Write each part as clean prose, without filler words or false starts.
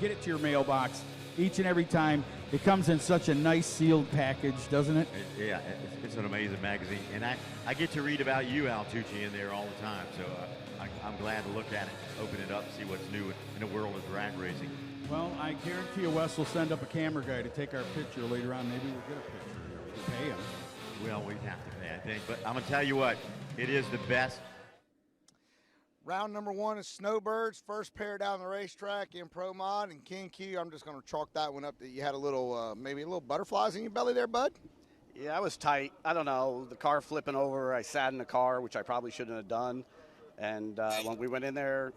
get it to your mailbox each and every time. It comes in such a nice sealed package, doesn't it? Yeah, it's an amazing magazine. And I get to read about you, Al Tucci, in there all the time. So I'm glad to look at it, open it up, see what's new in the world of drag racing. Well, I guarantee you Wes will send up a camera guy to take our picture later on. Maybe we'll get a picture. We'll pay him. Well, we'd have to pay, I think. But I'm going to tell you what, it is the best. Round number 1 is Snowbirds, first pair down the racetrack in Pro Mod. And King Q, I'm just going to chalk that one up that you had a little, maybe a little butterflies in your belly there, bud. Yeah, I was tight. I don't know. The car flipping over, I sat in the car, which I probably shouldn't have done. And when we went in there,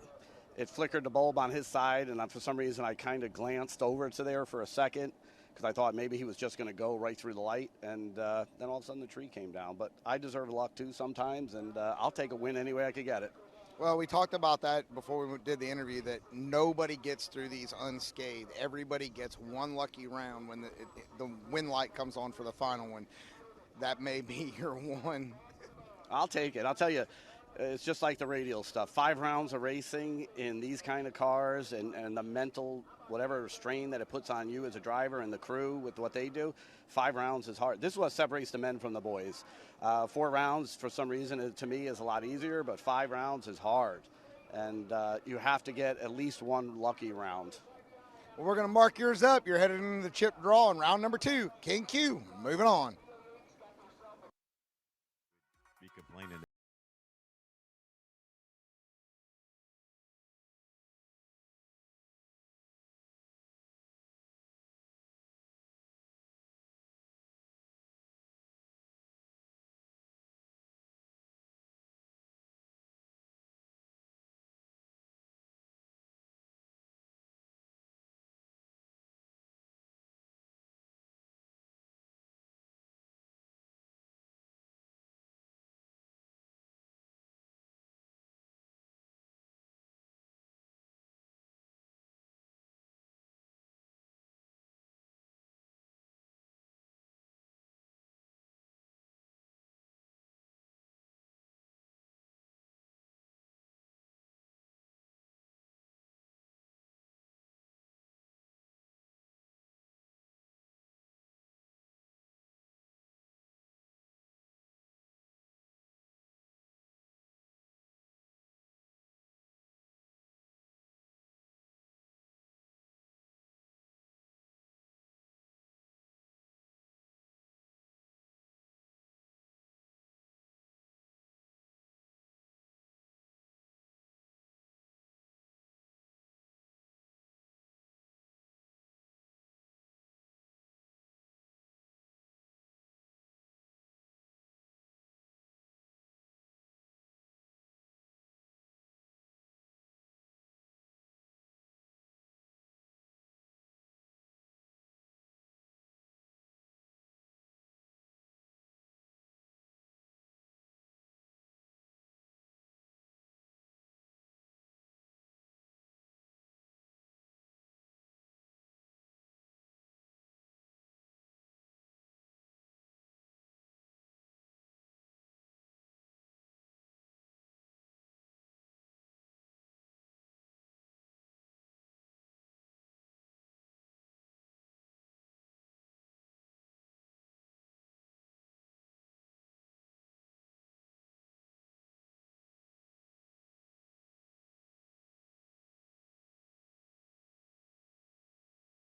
it flickered the bulb on his side, and for some reason I kind of glanced over to there for a second because I thought maybe he was just going to go right through the light, and then all of a sudden the tree came down. But I deserve luck too sometimes, and I'll take a win any way I could get it. Well, we talked about that before we did the interview, that nobody gets through these unscathed. Everybody gets one lucky round when the win light comes on for the final one. That may be your one. I'll take it. I'll tell you, it's just like the radial stuff. 5 rounds of racing in these kind of cars and the mental, whatever strain that it puts on you as a driver and the crew with what they do, 5 rounds is hard. This is what separates the men from the boys. 4 rounds, for some reason, to me, is a lot easier, but 5 rounds is hard. And you have to get at least one lucky round. Well, we're going to mark yours up. You're headed into the chip draw in round number 2. King Q, moving on. Be complaining.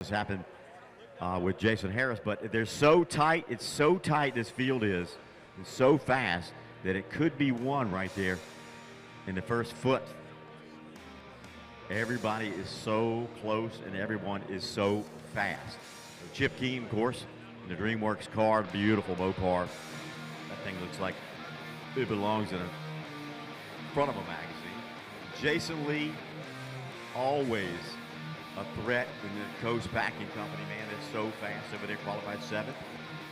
This happened with Jason Harris, but they're so tight. It's so tight, this field is. It's so fast that it could be won right there in the first foot. Everybody is so close and everyone is so fast. Chip Keem, of course, in the DreamWorks car, beautiful Mopar. That thing looks like it belongs in a front of a magazine. Jason Lee, always a threat in the Coast Packing Company, man. It's so fast over there, qualified 7th.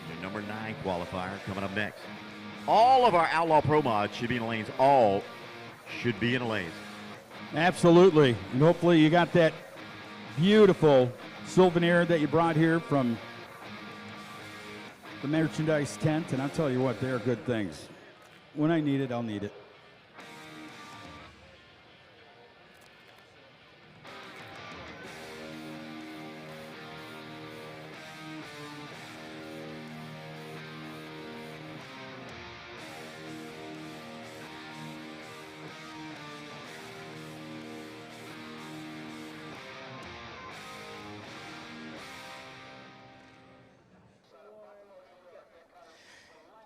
The number 9 qualifier coming up next. All of our Outlaw Pro Mods should be in the lanes. All should be in the lanes. Absolutely. And hopefully you got that beautiful souvenir that you brought here from the merchandise tent. And I'll tell you what, they're good things. When I need it, I'll need it.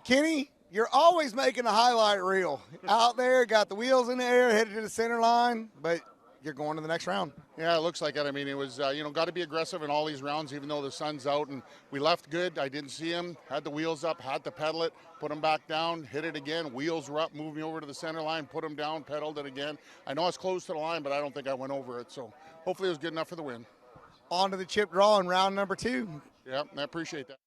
Kenny, you're always making a highlight reel. Out there, got the wheels in the air, headed to the center line, but you're going to the next round. Yeah, it looks like it. I mean, it was, got to be aggressive in all these rounds, even though the sun's out. And we left good. I didn't see him. Had the wheels up, had to pedal it, put them back down, hit it again. Wheels were up, moved me over to the center line, put them down, pedaled it again. I know I was close to the line, but I don't think I went over it. So hopefully it was good enough for the win. On to the chip draw in round number 2. Yeah, I appreciate that.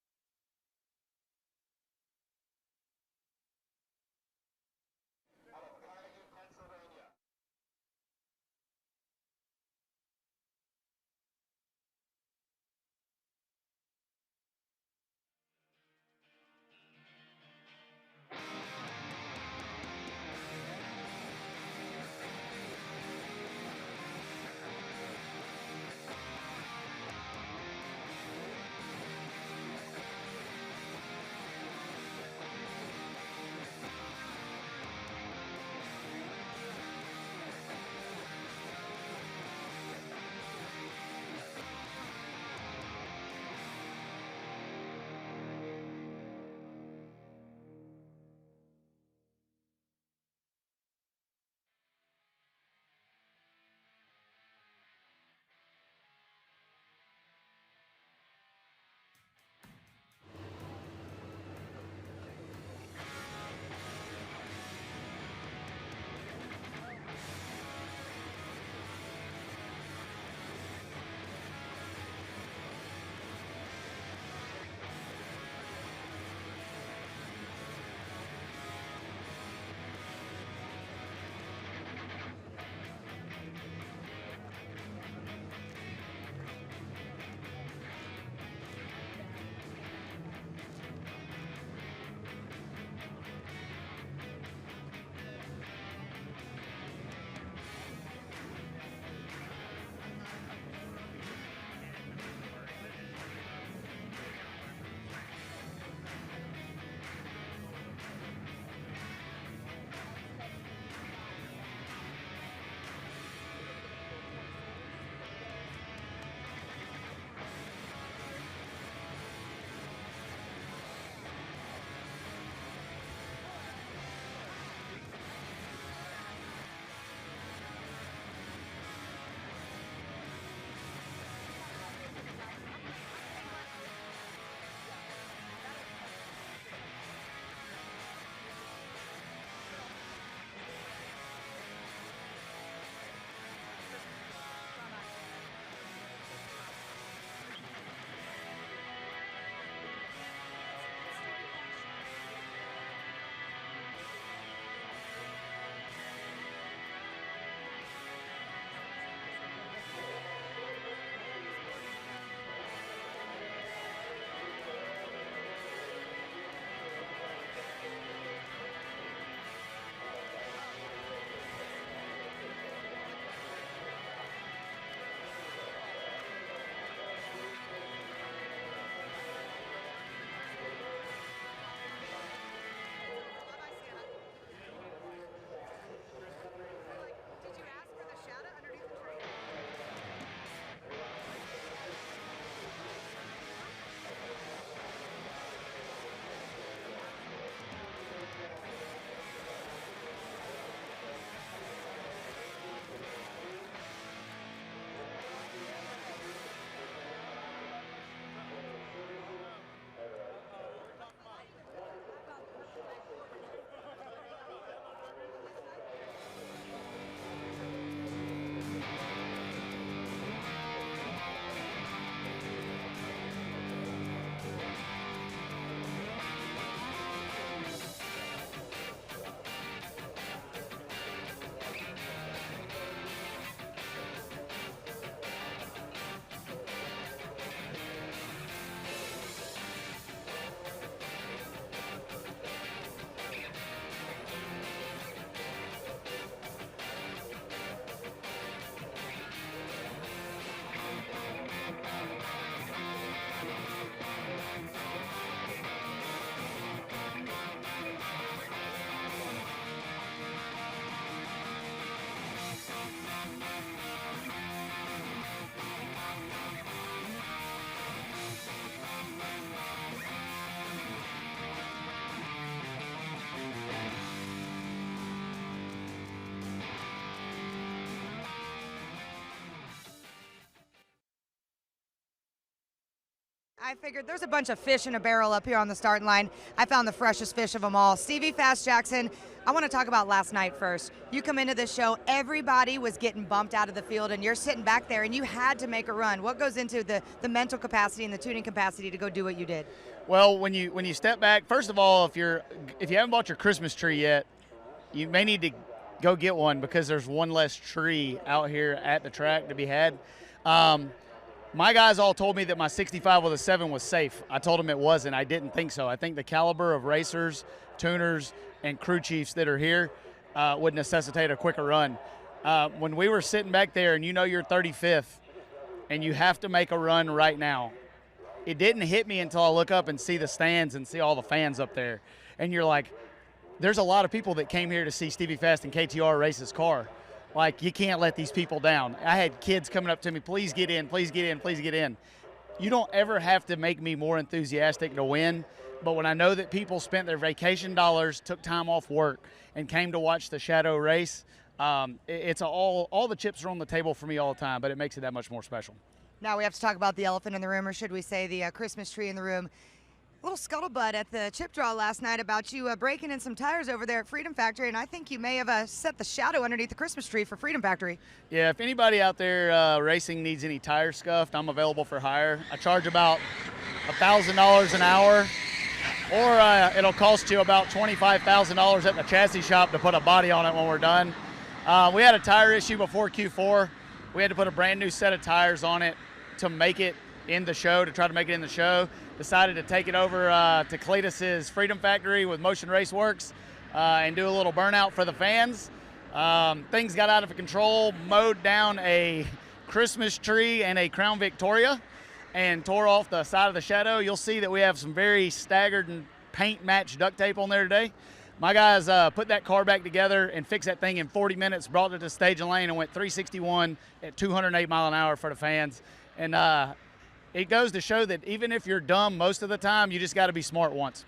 I figured there's a bunch of fish in a barrel up here on the starting line. I found the freshest fish of them all. Stevie Fast Jackson, I want to talk about last night first. You come into this show, everybody was getting bumped out of the field, and you're sitting back there, and you had to make a run. What goes into the mental capacity and the tuning capacity to go do what you did? Well, when you step back, first of all, if you haven't bought your Christmas tree yet, you may need to go get one because there's one less tree out here at the track to be had. My guys all told me that my 65 with a 7 was safe. I told them it wasn't. I didn't think so. I think the caliber of racers, tuners, and crew chiefs that are here would necessitate a quicker run. When we were sitting back there and you know you're 35th and you have to make a run right now, it didn't hit me until I look up and see the stands and see all the fans up there. And you're like, there's a lot of people that came here to see Stevie Fast and KTR race his car. Like, you can't let these people down. I had kids coming up to me, please get in, please get in, please get in. You don't ever have to make me more enthusiastic to win, but when I know that people spent their vacation dollars, took time off work, and came to watch the Shadow race, it's all the chips are on the table for me all the time, but it makes it that much more special. Now we have to talk about the elephant in the room, or should we say the Christmas tree in the room. A little scuttlebutt at the chip draw last night about you breaking in some tires over there at Freedom Factory, and I think you may have set the shadow underneath the Christmas tree for Freedom Factory. Yeah, if anybody out there racing needs any tire scuffed, I'm available for hire. I charge about $1,000 an hour, or it'll cost you about $25,000 at the chassis shop to put a body on it when we're done. We had a tire issue before Q4. We had to put a brand new set of tires on it to make it in the show, to try to make it in the show. Decided to take it over to Cletus's Freedom Factory with Motion Race Works and do a little burnout for the fans. Things got out of control, mowed down a Christmas tree and a Crown Victoria and tore off the side of the Shadow. You'll see that we have some very staggered and paint matched duct tape on there today. My guys put that car back together and fixed that thing in 40 minutes, brought it to stage and lane, and went 361 at 208 mile an hour for the fans. And it goes to show that even if you're dumb most of the time, you just got to be smart once.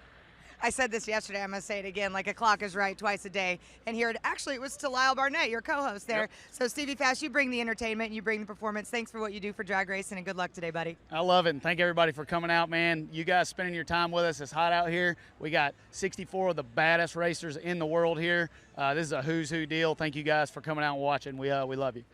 I said this yesterday, I'm going to say it again, like a clock is right twice a day. And here, actually, it was to Lyle Barnett, your co-host there. Yep. So, Stevie Fast, you bring the entertainment, you bring the performance. Thanks for what you do for drag racing, and good luck today, buddy. I love it, and thank everybody for coming out, man. You guys spending your time with us. It's hot out here. We got 64 of the baddest racers in the world here. This is a who's who deal. Thank you guys for coming out and watching. We love you.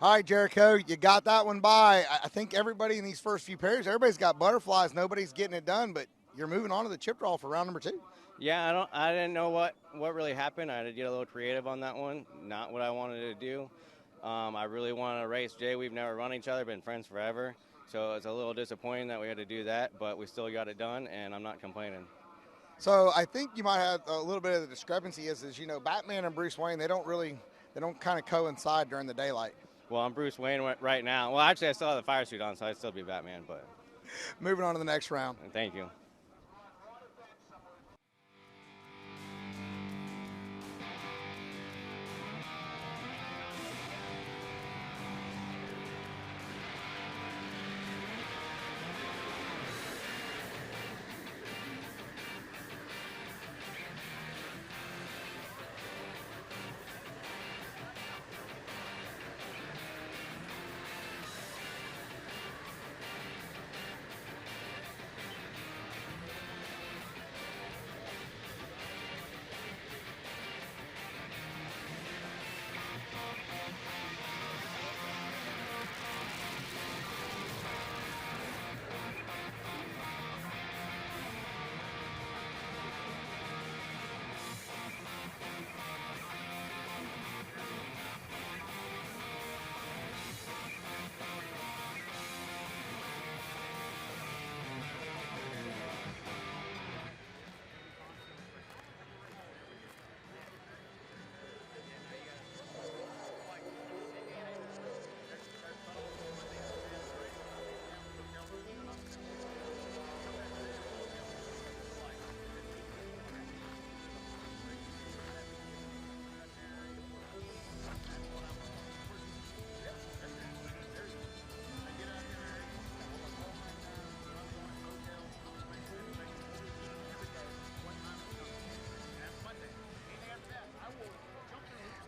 All right, Jericho, you got that one by. I think everybody in these first few pairs, everybody's got butterflies. Nobody's getting it done, but you're moving on to the chip draw for round number 2. Yeah, I didn't know what really happened. I had to get a little creative on that one. Not what I wanted to do. I really wanted to race Jay. We've never run each other, been friends forever. So it's a little disappointing that we had to do that, but we still got it done, and I'm not complaining. So I think you might have a little bit of the discrepancy is you know, Batman and Bruce Wayne, they don't kind of coincide during the daylight. Well, I'm Bruce Wayne right now. Well, actually, I still have the fire suit on, so I'd still be Batman. But moving on to the next round. Thank you.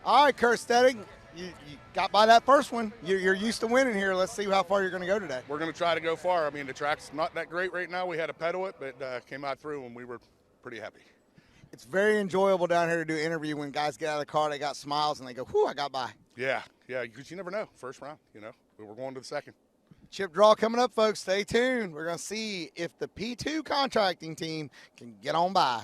All right, Kurt Stedding, you got by that first one. You're used to winning here. Let's see how far you're going to go today. We're going to try to go far. I mean, the track's not that great right now. We had to pedal it, but came out through, and we were pretty happy. It's very enjoyable down here to do an interview when guys get out of the car, they got smiles, and they go, whew, I got by. Yeah, because you never know. First round, you know. We're going to the second. Chip draw coming up, folks. Stay tuned. We're going to see if the P2 contracting team can get on by.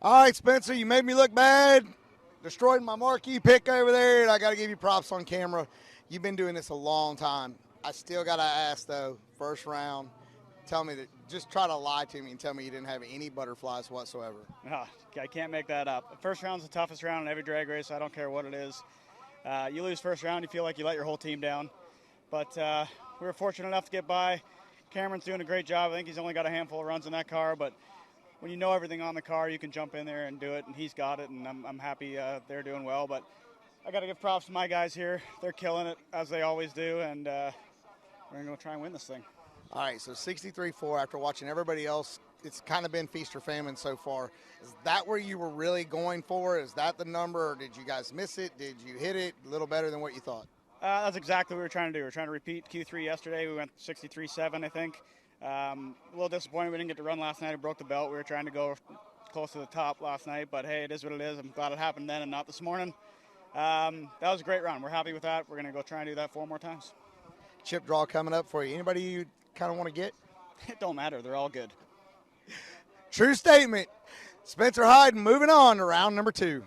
All right, Spencer, you made me look bad. Destroyed my marquee pick over there, and I got to give you props on camera. You've been doing this a long time. I still got to ask, though, first round, tell me that, just try to lie to me and tell me you didn't have any butterflies whatsoever. Oh, I can't make that up. First round's the toughest round in every drag race. I don't care what it is. You lose first round, you feel like you let your whole team down. But we were fortunate enough to get by. Cameron's doing a great job. I think he's only got a handful of runs in that car, but when you know everything on the car, you can jump in there and do it, and he's got it, and I'm happy they're doing well. But I got to give props to my guys here. They're killing it, as they always do, and we're going to go try and win this thing. All right, so 63-4 after watching everybody else. It's kind of been feast or famine so far. Is that where you were really going for? Is that the number, or did you guys miss it? Did you hit it a little better than what you thought? That's exactly what we were trying to do. We were trying to repeat Q3 yesterday. We went 63-7, I think. A little disappointed we didn't get to run last night. It broke the belt. We were trying to go close to the top last night, but hey, it is what it is. I'm glad it happened then and not this morning. That was a great run. We're happy with that. We're going to go try and do that 4 more times. Chip draw coming up for you. Anybody you kind of want to get? It don't matter. They're all good. True statement. Spencer Hyde moving on to round number 2.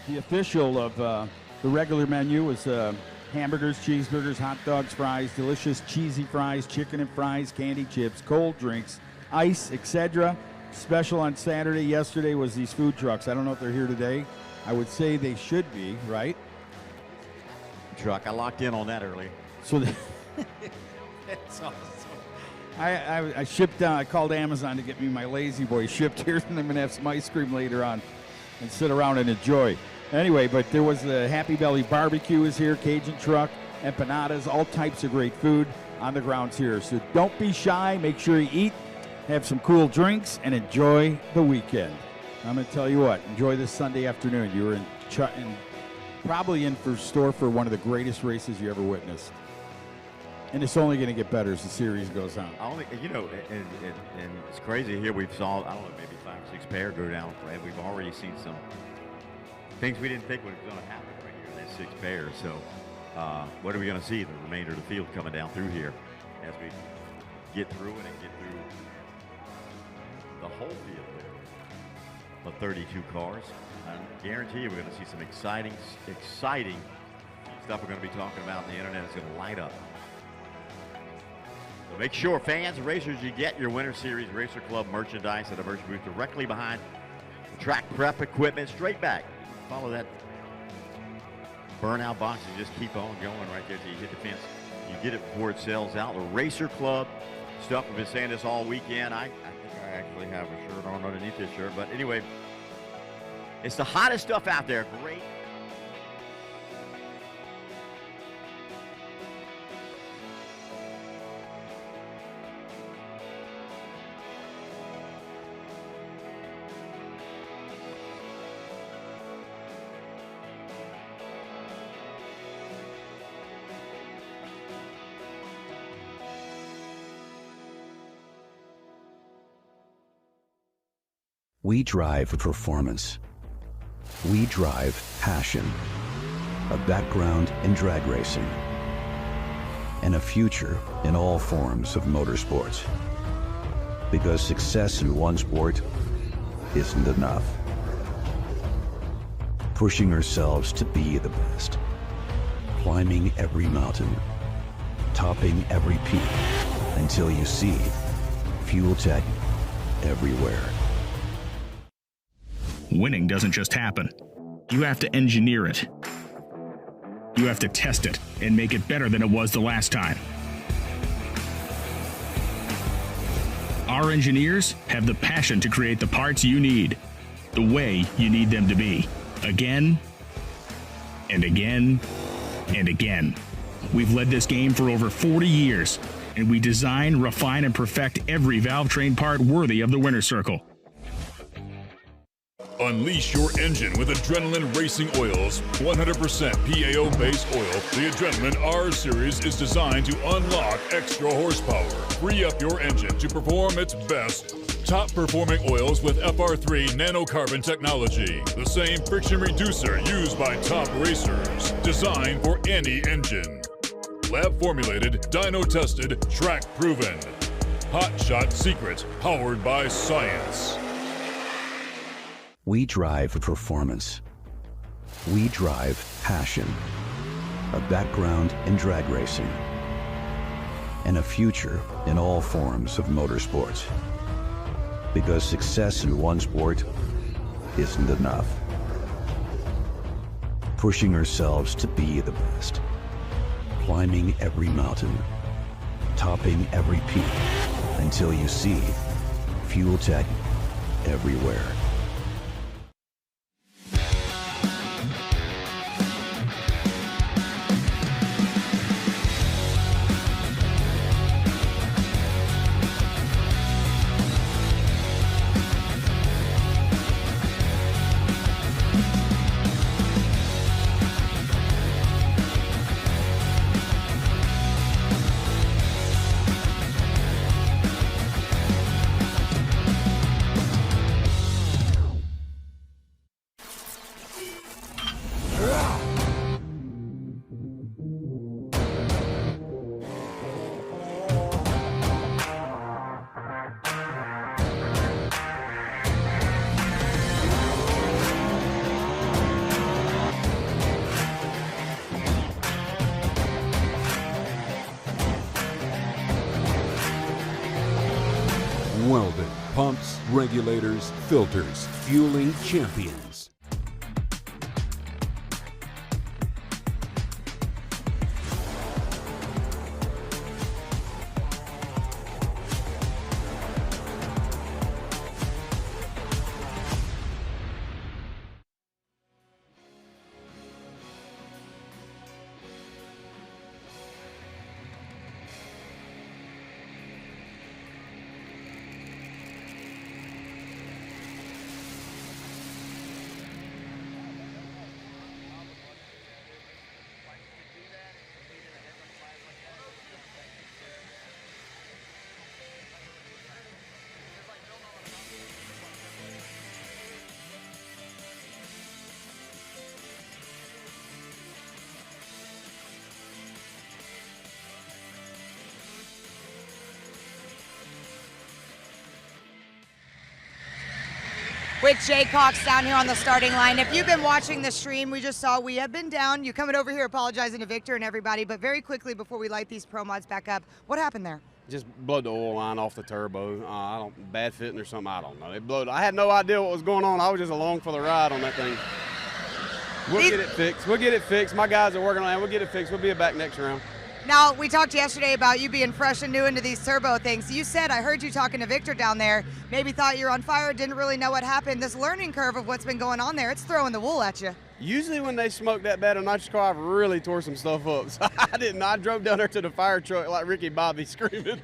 The official of the regular menu was hamburgers, cheeseburgers, hot dogs, fries, delicious cheesy fries, chicken and fries, candy chips, cold drinks, ice, etc. Special on Saturday. Yesterday was these food trucks. I don't know if they're here today. I would say they should be, right? Truck. I locked in on that early. So That's awesome. I shipped down. I called Amazon to get me my Lazy Boy shipped here, and I'm going to have some ice cream later on and sit around and enjoy. Anyway, but there was the Happy Belly Barbecue is here, Cajun truck, empanadas, all types of great food on the grounds here. So don't be shy. Make sure you eat, have some cool drinks, and enjoy the weekend. I'm going to tell you what, enjoy this Sunday afternoon. You were probably in for store for one of the greatest races you ever witnessed. And it's only going to get better as the series goes on. And it's crazy here. We've saw, I don't know, maybe 5 or 6 pair go down, and we've already seen some things we didn't think was going to happen right here in that 6 pair. So what are we going to see the remainder of the field coming down through here as we get through it and get through the whole field of 32 cars. I guarantee you we're going to see some exciting stuff we're going to be talking about. The internet is going to light up. So make sure, fans and racers, you get your Winter Series Racer Club merchandise at a merch booth directly behind the track prep equipment, straight back. Follow that burnout box and just keep on going right there till you hit the fence. You get it before it sells out. The Racer Club stuff, we've been saying this all weekend. I think I actually have a shirt on underneath this shirt, but anyway, it's the hottest stuff out there. Great. We drive performance. We drive passion. A background in drag racing. And a future in all forms of motorsports. Because success in one sport isn't enough. Pushing ourselves to be the best. Climbing every mountain. Topping every peak. Until you see Fuel Tech everywhere. Winning doesn't just happen. You have to engineer it. You have to test it and make it better than it was the last time. Our engineers have the passion to create the parts you need, the way you need them to be, again and again and again. We've led this game for over 40 years, and we design, refine, and perfect every valve train part worthy of the winner's circle. Unleash your engine with Adrenaline Racing Oil's 100% PAO-based oil. The Adrenaline R Series is designed to unlock extra horsepower. Free up your engine to perform its best. Top-performing oils with FR3 nanocarbon technology. The same friction reducer used by top racers. Designed for any engine. Lab-formulated, dyno-tested, track-proven. Hot Shot Secret, powered by science. We drive performance. We drive passion. A background in drag racing. And a future in all forms of motorsports. Because success in one sport isn't enough. Pushing ourselves to be the best. Climbing every mountain. Topping every peak. Until you see Fuel Tech everywhere. Weldon, pumps, regulators, filters, fueling champions. with Jay Cox down here on the starting line. If you've been watching the stream, we just saw we have been down. You coming over here apologizing to Victor and everybody, but very quickly before we light these Pro Mods back up, what happened there? Just blowed the oil line off the turbo. Bad fitting or something, I don't know. It blowed. I had no idea what was going on. I was just along for the ride on that thing. We'll get it fixed. We'll get it fixed. My guys are working on it. We'll get it fixed. We'll be back next round. Now, we talked yesterday about you being fresh and new into these turbo things. You said, I heard you talking to Victor down there, maybe thought you were on fire, didn't really know what happened. This learning curve of what's been going on there, it's throwing the wool at you. Usually when they smoke that bad on nitrous car, I've really tore some stuff up. So I didn't. I drove down there to the fire truck like Ricky Bobby screaming.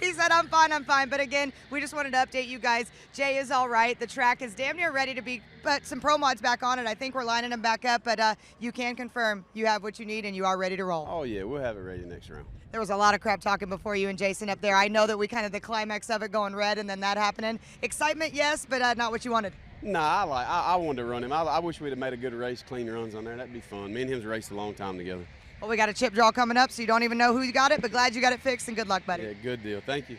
He said, I'm fine. But again, we just wanted to update you guys. Jay is all right. The track is damn near ready to be, put some Pro Mods back on it. I think we're lining them back up, but you can confirm you have what you need and you are ready to roll. Oh, yeah, we'll have it ready next round. There was a lot of crap talking before you and Jason up there. I know that we kind of the climax of it going red and then that happening. Excitement, yes, but not what you wanted. Nah, I wanted to run him. I wish we'd have made a good race, clean runs on there. That'd be fun. Me and him's raced a long time together. Well, we got a chip draw coming up, so you don't even know who got it, but glad you got it fixed and good luck, buddy. Yeah, good deal. Thank you.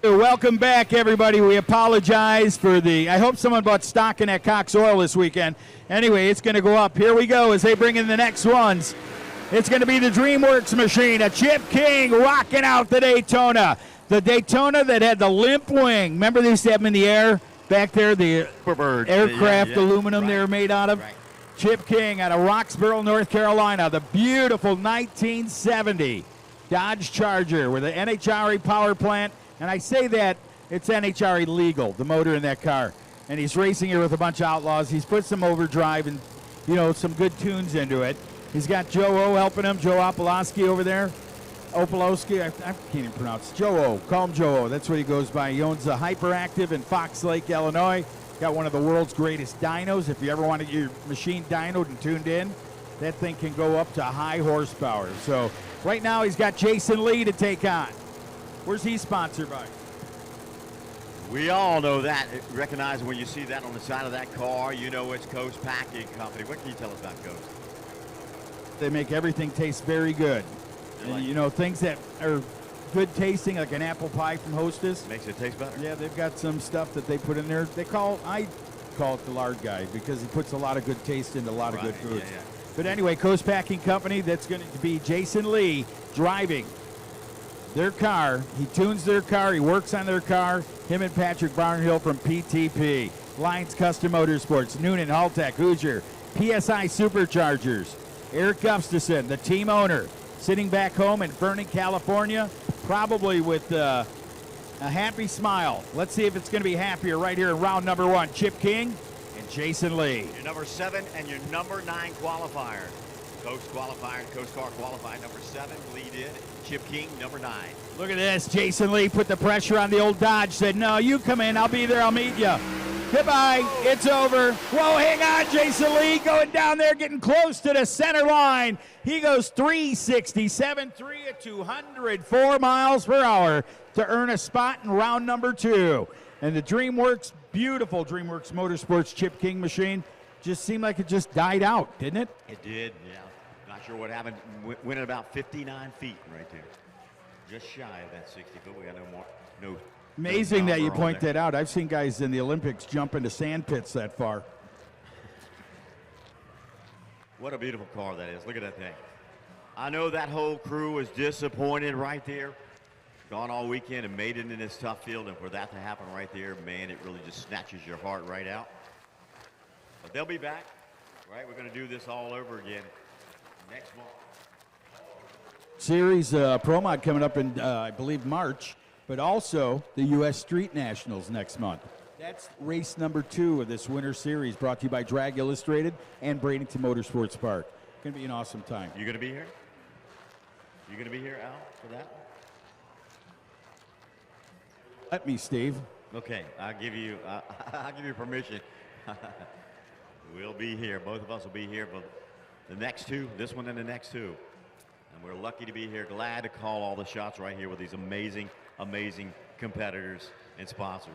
Welcome back, everybody. We apologize for I hope someone bought stock in that Cox Oil this weekend. Anyway, it's going to go up. Here we go as they bring in the next ones. It's going to be the DreamWorks machine, a Chip King rocking out the Daytona. The Daytona that had the limp wing. Remember they used to have them in the air back there, the Bird. aircraft aluminum right. they were made out of? Right. Chip King out of Roxborough, North Carolina. The beautiful 1970 Dodge Charger with an NHRA power plant. And I say that it's NHRA legal, the motor in that car. And he's racing here with a bunch of Outlaws. He's put some overdrive and, some good tunes into it. He's got Joe O helping him, Joe Opolowski over there. Opolowski, I can't even pronounce it. Joe O, call him Joe O. That's what he goes by. He owns a Hyperactive in Fox Lake, Illinois. Got one of the world's greatest dynos. If you ever want to get your machine dynoed and tuned in, that thing can go up to high horsepower. So right now he's got Jason Lee to take on. Where's he sponsored by? We all know that. Recognize when you see that on the side of that car, you know it's Coast Packing Company. What can you tell us about Coast? They make everything taste very good. And, things that are good tasting, like an apple pie from Hostess. Makes it taste better. Yeah, they've got some stuff that they put in there. I call it the lard guy because he puts a lot of good taste into a lot of good foods. Yeah. But anyway, Coast Packing Company, that's going to be Jason Lee driving their car. He tunes their car. He works on their car. Him and Patrick Barnhill from PTP. Lions Custom Motorsports, Noonan, Haltech, Hoosier, PSI Superchargers. Eric Gustafson, the team owner, sitting back home in Vernon, California, probably with a happy smile. Let's see if it's going to be happier right here in round number 1. Chip King and Jason Lee. Your number 7 and your number 9 qualifier. Coast qualifier, Coast Car qualified number 7, lead in. Chip King, number 9. Look at this. Jason Lee put the pressure on the old Dodge, said, no, you come in. I'll be there. I'll meet you. Goodbye. It's over. Whoa, hang on, Jason Lee going down there, getting close to the center line. He goes 367.3 at 204 miles per hour to earn a spot in round number 2. And the DreamWorks, beautiful DreamWorks Motorsports Chip King machine, just seemed like it just died out, didn't it? It did, yeah. Not sure what happened. Went at about 59 feet right there. Just shy of that 60 foot. We got no Amazing that you point there. that out. I've seen guys in the Olympics jump into sand pits that far. What a beautiful car that is. Look at that thing. I know that whole crew was disappointed right there. Gone all weekend and made it in this tough field, and for that to happen right there, man, it really just snatches your heart right out. But they'll be back, right? We're going to do this all over again next month. Series Pro Mod coming up in, I believe, March, but also the U.S. Street Nationals next month. That's race number 2 of this winter series, brought to you by Drag Illustrated and Bradenton Motorsports Park. Going to be an awesome time. You going to be here? You going to be here, Al, for that? Let me, Steve. Okay, I'll give you permission. We'll be here. Both of us will be here for the next 2, this one and the next 2. And we're lucky to be here. Glad to call all the shots right here with these amazing, amazing competitors and sponsors.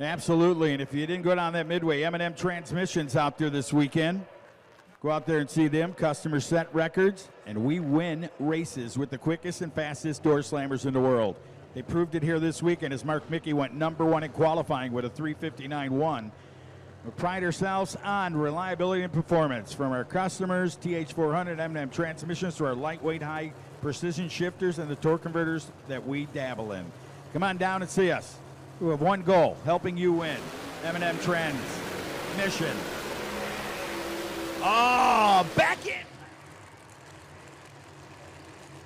Absolutely, and if you didn't go down that Midway, M&M Transmissions out there this weekend. Go out there and see them. Customers set records, and we win races with the quickest and fastest door slammers in the world. They proved it here this weekend as Mark Mickey went number 1 in qualifying with a 3:59.1. We pride ourselves on reliability and performance from our customers, TH400, M&M Transmissions, to our lightweight, high precision shifters and the torque converters that we dabble in. Come on down and see us. We have one goal, helping you win. M&M Transmission. Oh, back in.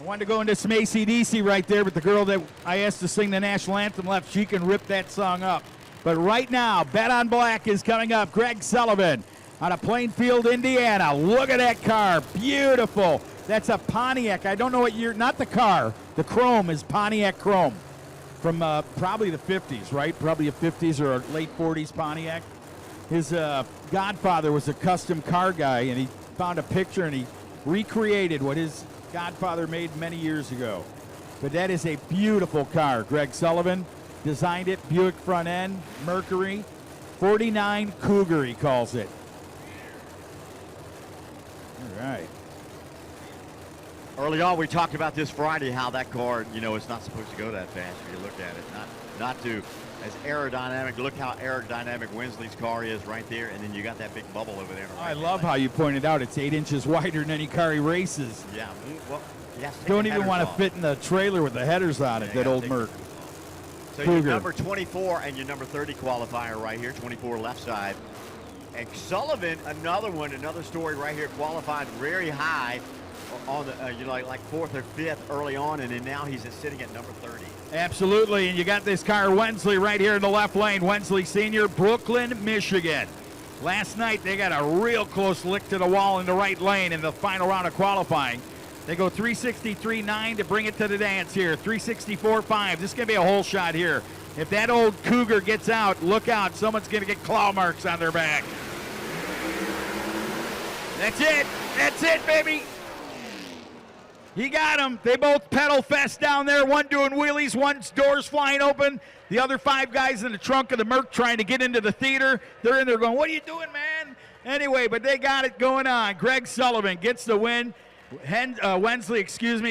I wanted to go into some AC/DC right there, but the girl that I asked to sing the national anthem left. She can rip that song up. But right now, Bet on Black is coming up. Greg Sullivan out of Plainfield, Indiana. Look at that car. Beautiful. That's a Pontiac. I don't know what year. Not the car. The chrome is Pontiac chrome from probably the 50s, right? Probably a 50s or a late 40s Pontiac. His godfather was a custom car guy, and he found a picture, and he recreated what his godfather made many years ago. But that is a beautiful car. Greg Sullivan designed it. Buick front end, Mercury, 49 Cougar he calls it. All right. Early on, we talked about this Friday, how that car, you know, it's not supposed to go that fast if you look at it. Not to, as aerodynamic, look how aerodynamic Wensley's car is right there, and then you got that big bubble over there. I love how you pointed out it's 8 inches wider than any car he races. Yeah, well, don't even want to fit in the trailer with the headers on it, that old Merc. So your number 24 and your number 30 qualifier right here, 24 left side. And Sullivan, another story right here, qualified very high on the, like 4th or 5th early on, and then now he's sitting at number 30. Absolutely, and you got this car, Wensley, right here in the left lane. Wensley Sr., Brooklyn, Michigan. Last night, they got a real close lick to the wall in the right lane in the final round of qualifying. They go 363.9 to bring it to the dance here. 364.5. This is going to be a hole shot here. If that old Cougar gets out, look out. Someone's going to get claw marks on their back. That's it. That's it, baby. He got him. They both pedal fest down there. One doing wheelies, one's doors flying open. The other 5 guys in the trunk of the Merc trying to get into the theater. They're in there going, what are you doing, man? Anyway, but they got it going on. Greg Sullivan gets the win. Wensley,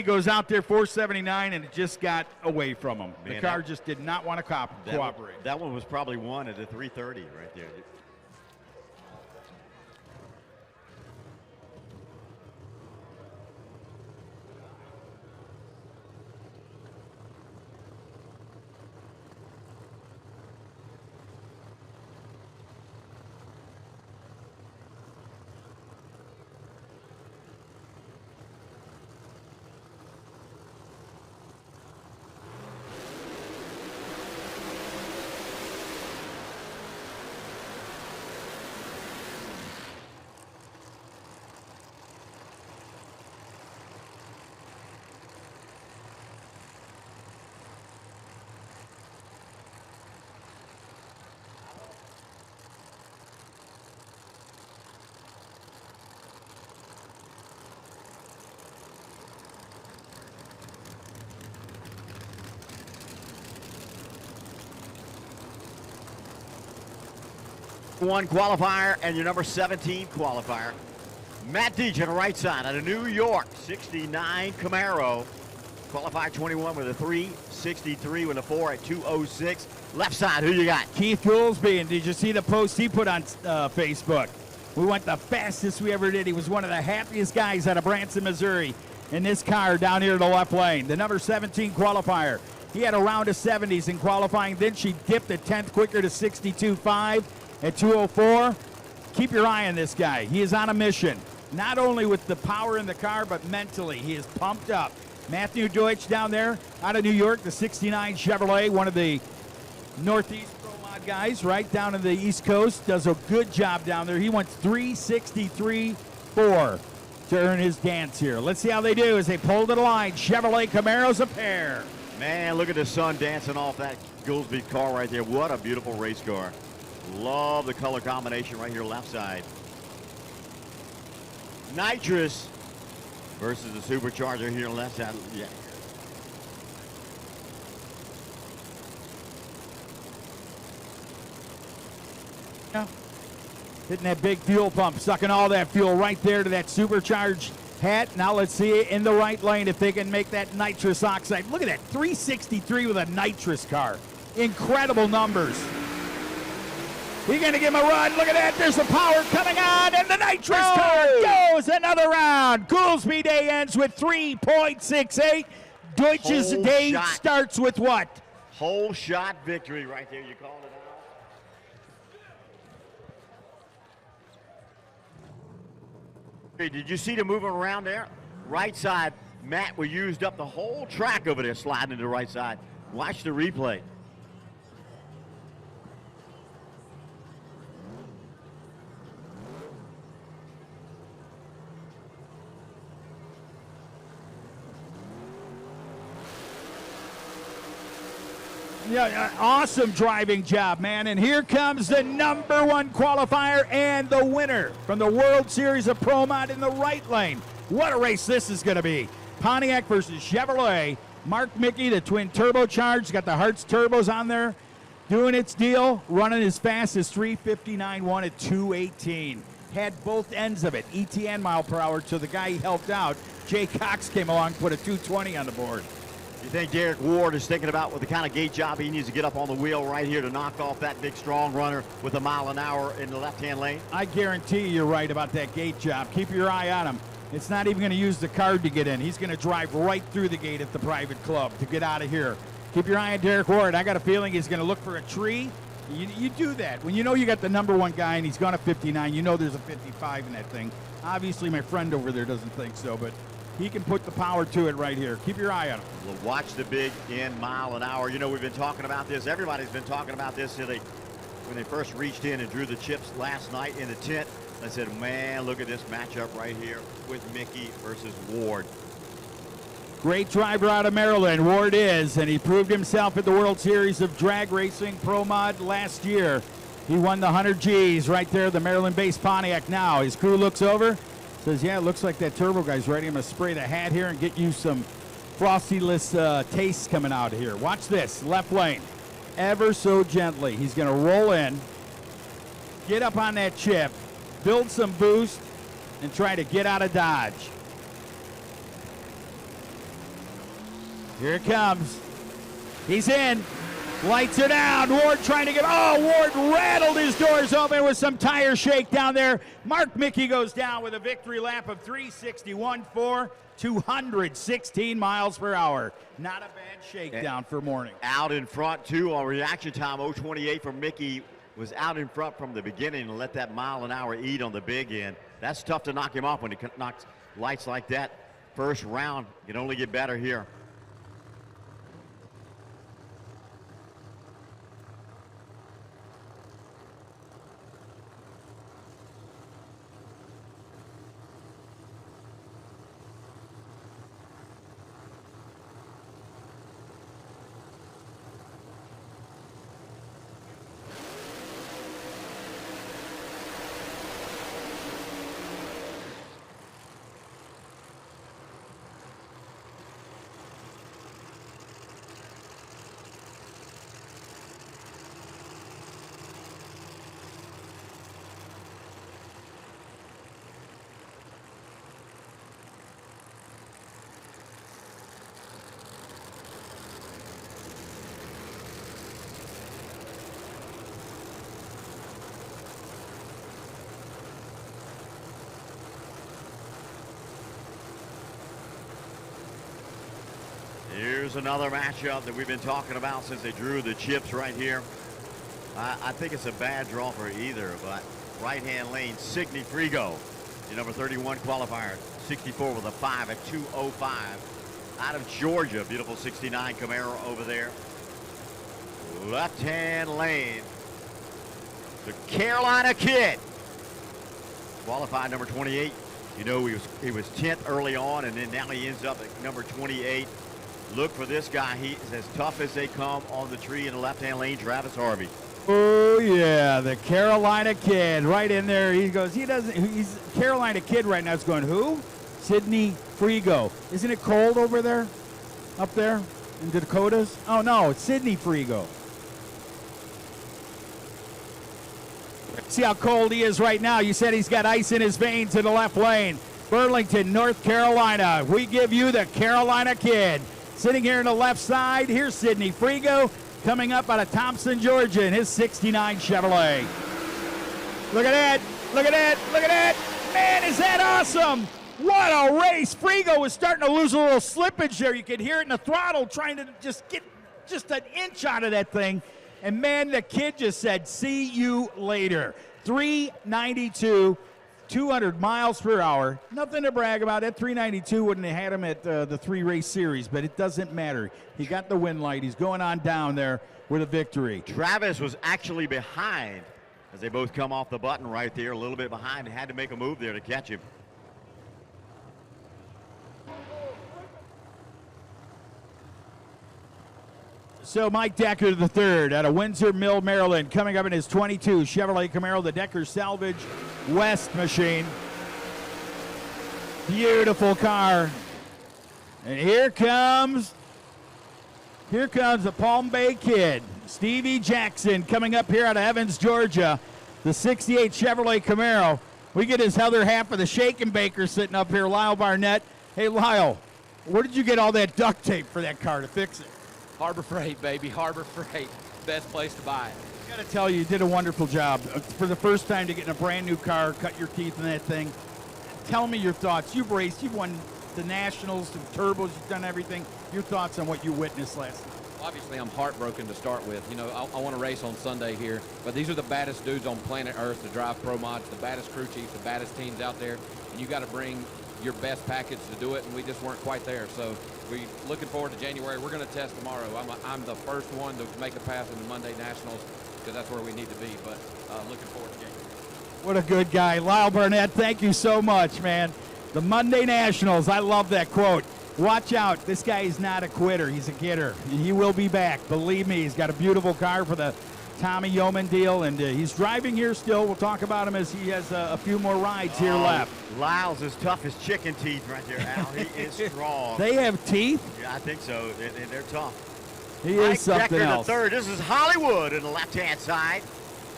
goes out there 479, and it just got away from him. Man, the car just did not want to cooperate. That one was probably won at the 330 right there. One qualifier and your number 17 qualifier. Matt Deach on the right side out of New York, 69 Camaro. Qualified 21 with a 363 with a 4 at 206. Left side, who you got? Keith Goolsby, and did you see the post he put on Facebook? We went the fastest we ever did. He was one of the happiest guys out of Branson, Missouri in this car down here in the left lane. The number 17 qualifier. He had a round of 70s in qualifying. Then she dipped a 10th quicker to 62.5 at 204. Keep your eye on this guy. He is on a mission, not only with the power in the car, but mentally. He is pumped up. Matthew Deuts down there out of New York, the 69 Chevrolet, one of the Northeast Pro Mod guys right down in the East Coast, does a good job down there. He went 363.4 to earn his dance here. Let's see how they do as they pull to the line. Chevrolet Camaro's a pair. Man, look at the sun dancing off that Goolsby car right there. What a beautiful race car. Love the color combination right here, left side. Nitrous versus the supercharger here, left side. Yeah. Hitting that big fuel pump, sucking all that fuel right there to that supercharged hat. Now let's see it in the right lane if they can make that nitrous oxide. Look at that, 363 with a nitrous car. Incredible numbers. He's going to give him a run. Look at that. There's the power coming on, and the nitrous car goes another round. Goolsby day ends with 3.68. Deutsch's day starts with what? Whole shot victory right there. You called it out. Hey, did you see the movement around there? Right side, Matt, we used up the whole track over there sliding to the right side. Watch the replay. Yeah, awesome driving job, man. And here comes the number 1 qualifier and the winner from the World Series of Pro Mod in the right lane. What a race this is going to be. Pontiac versus Chevrolet. Mark Mickey, the twin turbocharged, got the Hartz turbos on there, doing its deal, running as fast as 359.1 at 218. Had both ends of it, ETN mile per hour, so the guy he helped out Jay Cox came along and put a 220 on the board. You think Derek Ward is thinking about what the kind of gate job he needs to get up on the wheel right here to knock off that big strong runner with a mile an hour in the left-hand lane? I guarantee you're right about that gate job. Keep your eye on him. It's not even going to use the card to get in. He's going to drive right through the gate at the private club to get out of here. Keep your eye on Derek Ward. I got a feeling he's going to look for a tree. You do that. When you know you got the number one guy and he's gone to 59, you know there's a 55 in that thing. Obviously, my friend over there doesn't think so, but he can put the power to it right here. Keep your eye on him. Well, watch the big in mile an hour. You know, we've been talking about this. Everybody's been talking about this when they first reached in and drew the chips last night in the tent. I said, man, look at this matchup right here with Mickey versus Ward. Great driver out of Maryland, Ward is, and he proved himself at the World Series of Drag Racing Pro Mod last year. He won the 100 Gs right there, the Maryland-based Pontiac now. His crew looks over, says, yeah, it looks like that turbo guy's ready. I'm going to spray the hat here and get you some frostyless taste coming out of here. Watch this, left lane, ever so gently. He's going to roll in, get up on that chip, build some boost, and try to get out of Dodge. Here it comes. He's in. Lights are down. Ward trying to get. Oh, Ward rattled his doors open with some tire shake down there. Mark Mickey goes down with a victory lap of 3:61.4, 216 miles per hour. Not a bad shakedown for morning. Out in front, too, on reaction time. 0:28 for Mickey. Was out in front from the beginning and let that mile an hour eat on the big end. That's tough to knock him off when he knocks lights like that. First round can only get better here. Here's another matchup that we've been talking about since they drew the chips right here. I think it's a bad draw for either, but right-hand lane, Sidney Frigo, your number 31 qualifier, 64 with a 5 at 2:05. Out of Georgia, beautiful 69 Camaro over there. Left-hand lane, the Carolina Kid, qualified number 28. You know, he was 10th early on, and then now he ends up at number 28. Look for this guy. He is as tough as they come on the tree in the left-hand lane, Travis Harvey. Oh, yeah, the Carolina Kid right in there. He goes, he's Carolina Kid right now. It's going, who? Sidney Frigo. Isn't it cold over there? Up there in the Dakotas? Oh, no, it's Sidney Frigo. See how cold he is right now. You said he's got ice in his veins in the left lane. Burlington, North Carolina. We give you the Carolina Kid. Sitting here on the left side, here's Sidney Frigo coming up out of Thompson, Georgia in his 69 Chevrolet. Look at that. Look at that. Look at that. Man, is that awesome. What a race. Frigo was starting to lose a little slippage there. You could hear it in the throttle trying to just get just an inch out of that thing. And, man, the kid just said, see you later. 392. 200 miles per hour. Nothing to brag about. That 392 wouldn't have had him at the 3-race series, but it doesn't matter. He got the win light. He's going on down there with a victory. Travis was actually behind as they both come off the button right there, a little bit behind. Had to make a move there to catch him. So Mike Decker III out of Windsor Mill, Maryland, coming up in his 22 Chevrolet Camaro, the Decker Salvage West machine. Beautiful car. And here comes the Palm Bay Kid, Stevie Jackson, coming up here out of Evans, Georgia, the 68 Chevrolet Camaro. We get his other half of the Shake and Baker sitting up here, Lyle Barnett. Hey, Lyle, where did you get all that duct tape for that car to fix it? Harbor Freight, baby. Harbor Freight. Best place to buy it. I got to tell you, you did a wonderful job. For the first time to get in a brand new car, cut your teeth in that thing. Tell me your thoughts. You've raced, you've won the Nationals, the Turbos, you've done everything. Your thoughts on what you witnessed last night? Obviously, I'm heartbroken to start with. You know, I want to race on Sunday here, but these are the baddest dudes on planet Earth to drive pro mods, the baddest crew chiefs, the baddest teams out there, and you got to bring your best package to do it, and we just weren't quite there. So we're looking forward to January. We're going to test tomorrow. I'm the first one to make a pass in the Monday Nationals because that's where we need to be, but looking forward to January. What a good guy. Lyle Burnett, thank you so much, man. The Monday Nationals, I love that quote. Watch out. This guy is not a quitter. He's a getter, and he will be back. Believe me, he's got a beautiful car for the Tommy Yeoman deal, and he's driving here still. We'll talk about him as he has a few more rides here left. Lyle's as tough as chicken teeth right there, Al. He is strong. They have teeth? Yeah, I think so. They're tough. He is something else. The third. This is Hollywood on the left-hand side.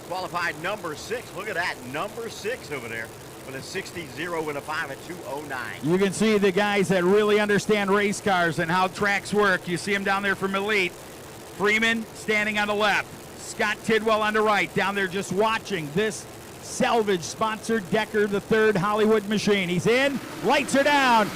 Qualified number 6. Look at that, number 6 over there. With a 60-0 and a 5 at 2:09. You can see the guys that really understand race cars and how tracks work. You see them down there from Elite. Freeman standing on the left. Scott Tidwell on the right. Down there just watching this salvage-sponsored Decker the Third Hollywood machine. He's in. Lights are down.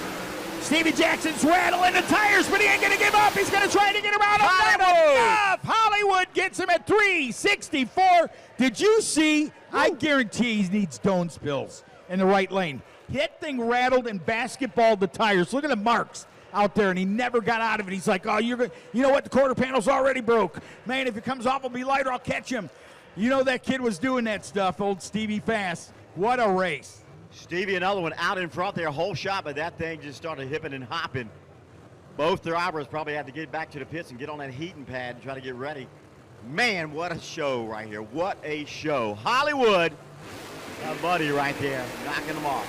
Stevie Jackson's rattling the tires, but he ain't going to give up. He's going to try to get around Hollywood. Hollywood gets him at 364. Did you see? I guarantee he needs stone spills in the right lane. That thing rattled and basketballed the tires. Look at the marks out there, and he never got out of it. He's like, oh, you know what? The quarter panel's already broke. Man, if it comes off, it'll be lighter. I'll catch him. You know that kid was doing that stuff, old Stevie Fast. What a race. Stevie, another one out in front there, whole shot, but that thing just started hipping and hopping. Both drivers probably had to get back to the pits and get on that heating pad and try to get ready. Man, what a show right here. What a show. Hollywood, that buddy right there, knocking them off.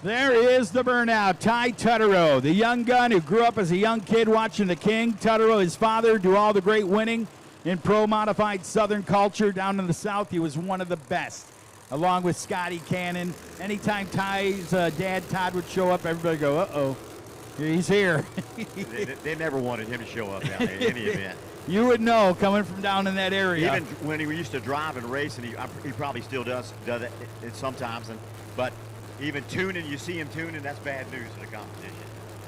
There is the burnout, Ty Tuto, the young gun who grew up as a young kid watching the King. Tuto, his father, do all the great winning in pro-modified Southern culture down in the South. He was one of the best, along with Scotty Cannon. Anytime Ty's dad, Todd, would show up, everybody would go, uh-oh, he's here. they never wanted him to show up down there in any event. You would know coming from down in that area. Even when he used to drive and race, and he probably still does it sometimes, but even tuning, you see him tuning, that's bad news in the competition.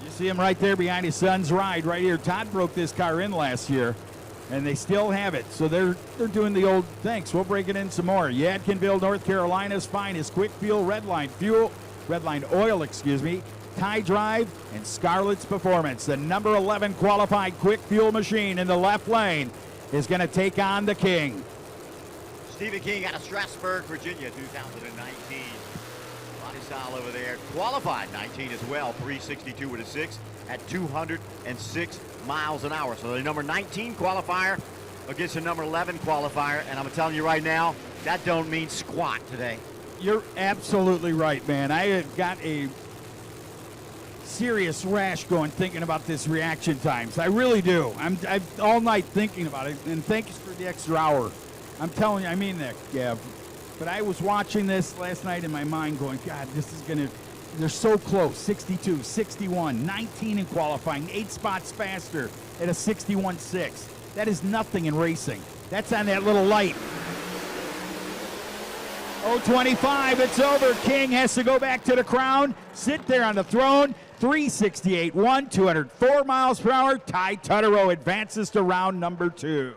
You see him right there behind his son's ride right here. Todd broke this car in last year, and they still have it. So they're doing the old, thanks, we'll break it in some more. Yadkinville, North Carolina's finest quick fuel, redline oil, Ty Drive, and Scarlett's Performance. The number 11 qualified quick fuel machine in the left lane is going to take on the King. Stephen King out of Strasburg, Virginia, 2019. Body style over there. Qualified 19 as well, 362 with a 6 at 206 miles an hour. So the number 19 qualifier against the number 11 qualifier, and I'm telling you right now, that don't mean squat today. You're absolutely right, man. I have got a serious rash going thinking about this reaction times. I really do. I'm all night thinking about it, and thanks for the extra hour. I'm telling you, I mean that, Gav. But I was watching this last night in my mind going, God, this is going to, they're so close. 62, 61, 19 in qualifying, 8 spots faster at a 61.6. That is nothing in racing. That's on that little light. 025, it's over. King has to go back to the crown, sit there on the throne. 368.1, 204 miles per hour. Ty Tuto advances to round number 2.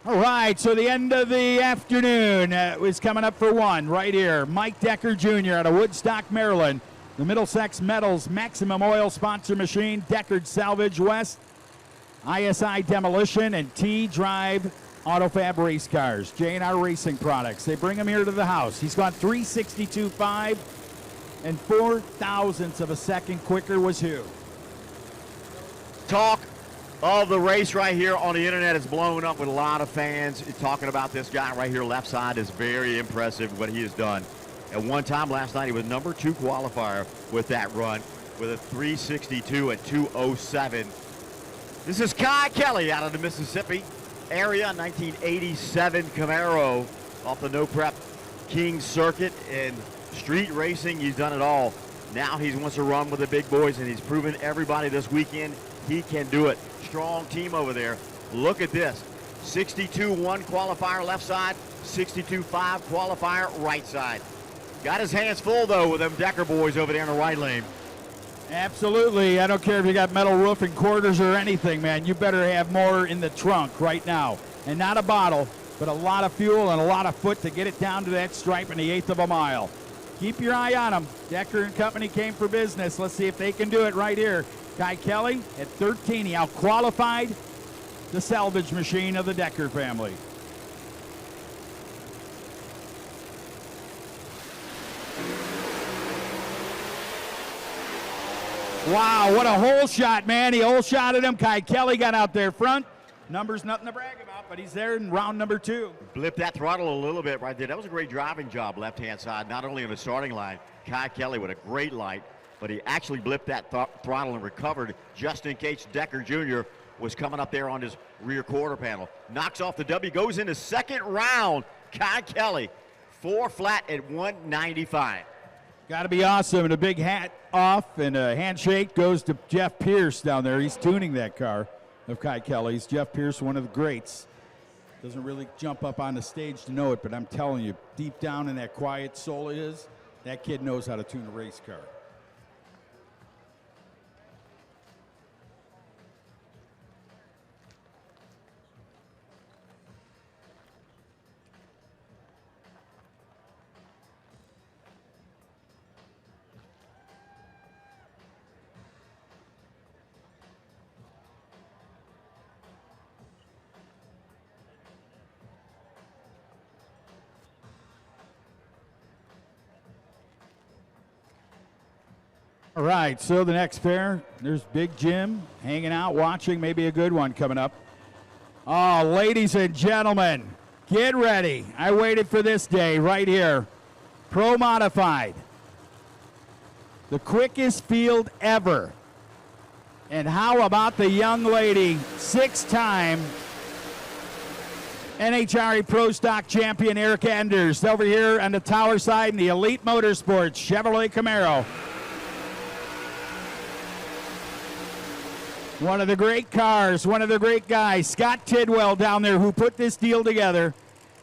All right, so the end of the afternoon is coming up for one right here. Mike Decker Jr. out of Woodstock, Maryland. The Middlesex Metals Maximum Oil sponsor machine, Deckard Salvage West. ISI Demolition, and T-Drive Autofab Race Cars. J&R Racing Products. They bring him here to the house. He's gone 362.5, and 0.004 of a second quicker was who? Talk of the race right here on the internet is blowing up with a lot of fans talking about this guy right here. Left side is very impressive what he has done. At one time last night, he was number 2 qualifier with that run with a 362 at 207. This is Kai Kelly out of the Mississippi area, 1987 Camaro off the No Prep King circuit. In street racing, he's done it all. Now he wants to run with the big boys, and he's proven everybody this weekend he can do it. Strong team over there. Look at this. 62.1 qualifier left side, 62.5 qualifier right side. Got his hands full, though, with them Decker boys over there in the right lane. Absolutely. I don't care if you got metal roof and quarters or anything, man. You better have more in the trunk right now. And not a bottle, but a lot of fuel and a lot of foot to get it down to that stripe in the 1/8 of a mile. Keep your eye on them. Decker and Company came for business. Let's see if they can do it right here. Kai Kelly at 13. He out-qualified the salvage machine of the Decker family. Wow, what a hole shot, man. He hole shotted him. Kai Kelly got out there front. Numbers nothing to brag about, but he's there in round number 2. Blipped that throttle a little bit right there. That was a great driving job, left-hand side, not only in the starting line. Kai Kelly with a great light, but he actually blipped that throttle and recovered just in case Decker Jr. was coming up there on his rear quarter panel. Knocks off the W, goes into second round. Kai Kelly, 4 flat at 195. Got to be awesome. And a big hat off and a handshake goes to Jeff Pierce down there. He's tuning that car of Kai Kelly's. Jeff Pierce, one of the greats. Doesn't really jump up on the stage to know it, but I'm telling you, deep down in that quiet soul of his, that kid knows how to tune a race car. All right, so the next pair, there's Big Jim hanging out, watching, maybe a good one coming up. Oh, ladies and gentlemen, get ready. I waited for this day right here. Pro Modified. The quickest field ever. And how about the young lady, 6-time NHRA Pro Stock champion Eric Anders over here on the tower side in the Elite Motorsports Chevrolet Camaro. One of the great cars, one of the great guys, Scott Tidwell down there, who put this deal together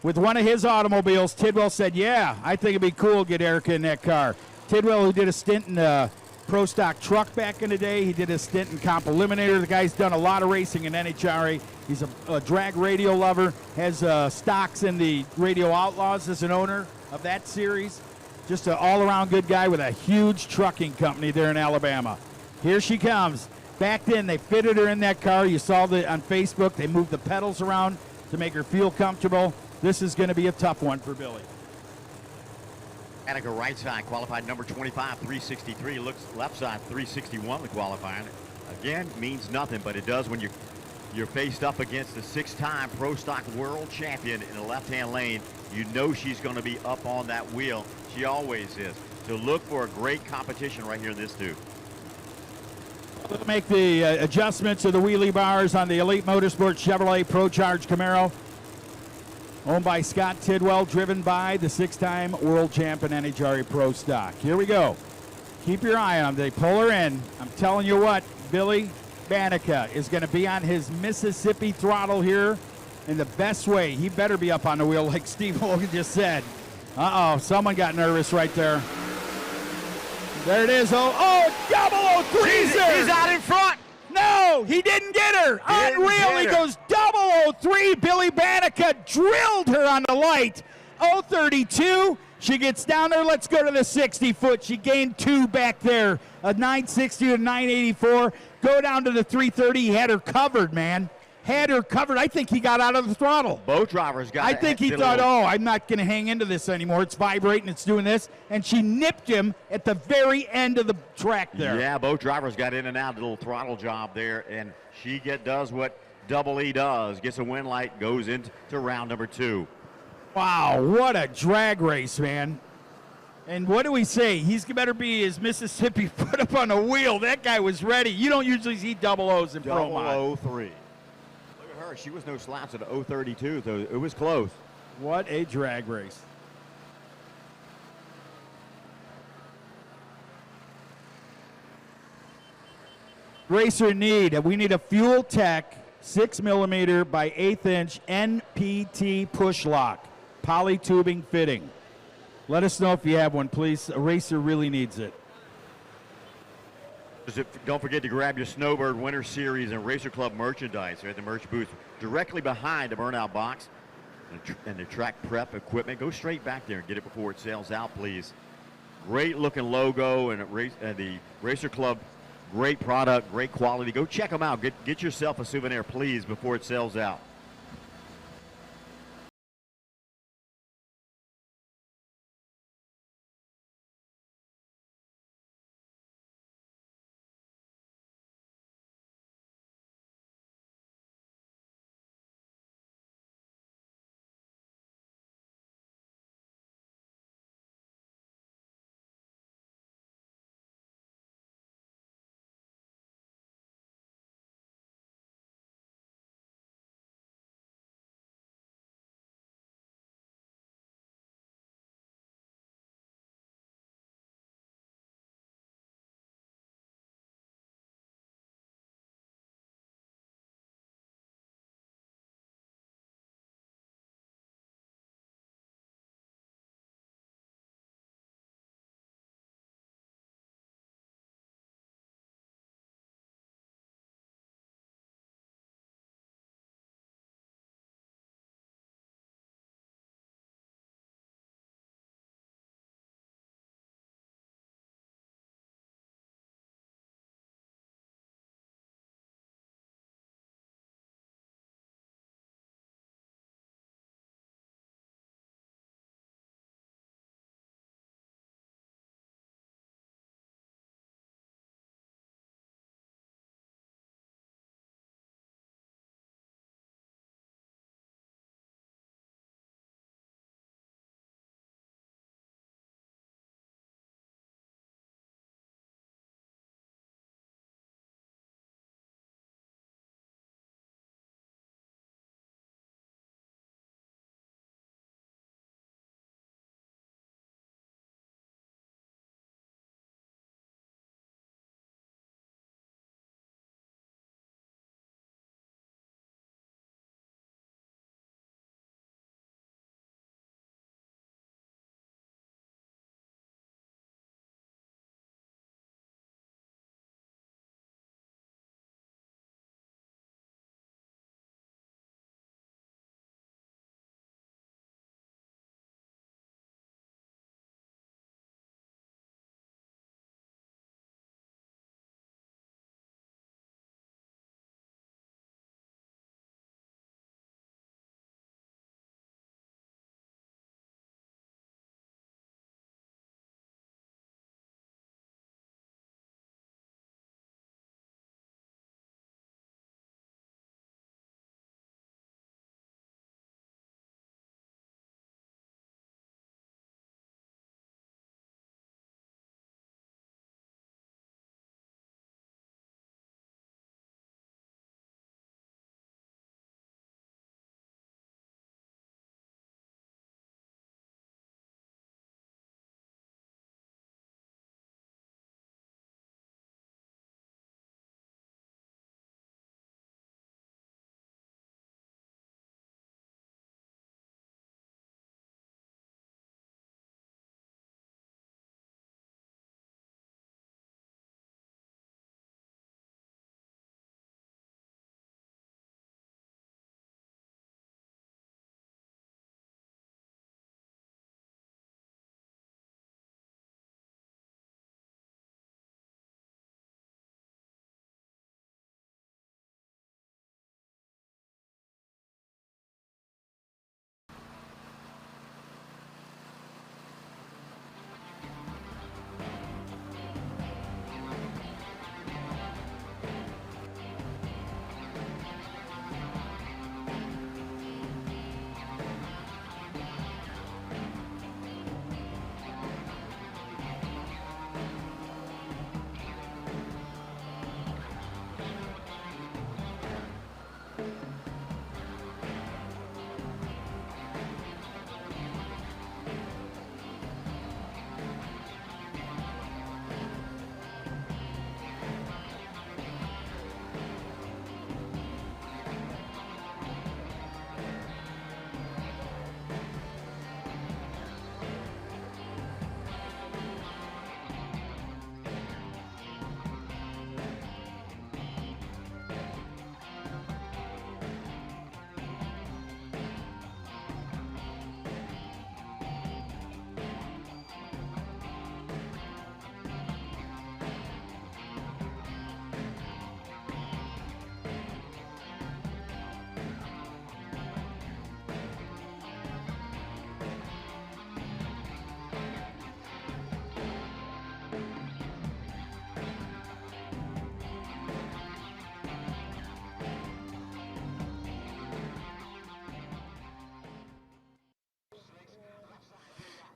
with one of his automobiles. Tidwell said, yeah, I think it'd be cool to get Erica in that car. Tidwell, who did a stint in the Pro Stock truck back in the day. He did a stint in Comp Eliminator. The guy's done a lot of racing in NHRA. He's a drag radio lover, has stocks in the Radio Outlaws as an owner of that series. Just an all-around good guy with a huge trucking company there in Alabama. Here she comes. Back then, they fitted her in that car. You saw on Facebook. They moved the pedals around to make her feel comfortable. This is going to be a tough one for Billy. Attica right side, qualified number 25, 363. Looks left side, 361, the qualifying. Again, means nothing, but it does when you're faced up against the 6-time Pro Stock World Champion in the left-hand lane. You know she's going to be up on that wheel. She always is. So look for a great competition right here in this dude. We'll make the adjustments of the wheelie bars on the Elite Motorsports Chevrolet Pro Charge Camaro. Owned by Scott Tidwell, driven by the 6-time world champion NHRA Pro Stock. Here we go. Keep your eye on them. They pull her in. I'm telling you what, Billy Banica is going to be on his Mississippi throttle here in the best way. He better be up on the wheel like Steve Logan just said. Uh-oh, someone got nervous right there. There it is. Oh, double 03. He's out in front. No, he didn't get her. Unreal. He goes double 03. Billy Banica drilled her on the light. 032. She gets down there. Let's go to the 60-foot. She gained 2 back there. A 960 to 984. Go down to the 330. He had her covered, man. Had her covered. I think he got out of the throttle. Both drivers got I think he thought, oh, I'm not going to hang into this anymore. It's vibrating. It's doing this. And she nipped him at the very end of the track there. Yeah, both drivers got in and out, a little throttle job there, and she does what Double E does, gets a win light, goes into round number 2. Wow, what a drag race, man. And what do we say? He's better be his Mississippi foot up on a wheel. That guy was ready. You don't usually see double O's in Pro Mod. 003. Look at her. She was no slouch at 032, so it was close. What a drag race. Racer need. We need a Fuel Tech 6mm by 1/8 inch NPT push lock. Poly tubing fitting. Let us know if you have one, please. A racer really needs it. Don't forget to grab your Snowbird Winter Series and Racer Club merchandise. They're at the merch booth directly behind the burnout box and the track prep equipment. Go straight back there and get it before it sells out, please. Great looking logo and the Racer Club, great product, great quality. Go check them out. Get yourself a souvenir, please, before it sells out.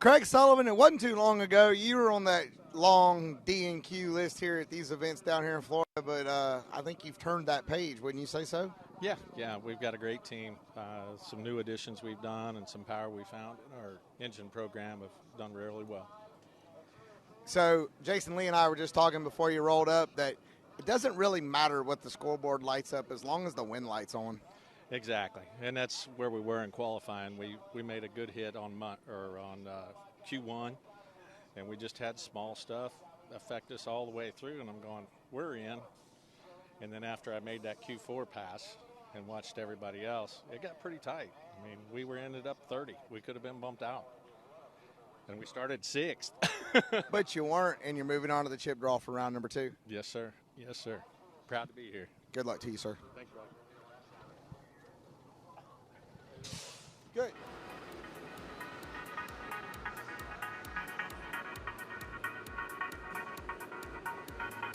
Craig Sullivan, it wasn't too long ago. You were on that long D&Q list here at these events down here in Florida, but I think you've turned that page, wouldn't you say so? Yeah, we've got a great team. Some new additions we've done and some power we found in our engine program have done really well. So Jason Lee and I were just talking before you rolled up that it doesn't really matter what the scoreboard lights up as long as the wind light's on. Exactly, and that's where we were in qualifying. We made a good hit on Q1, and we just had small stuff affect us all the way through, and I'm going, we're in. And then after I made that Q4 pass and watched everybody else, it got pretty tight. I mean, we ended up 30. We could have been bumped out. And we started 6th. But you weren't, and you're moving on to the chip draw for round number 2. Yes, sir. Yes, sir. Proud to be here. Good luck to you, sir. Thank you, brother. Good.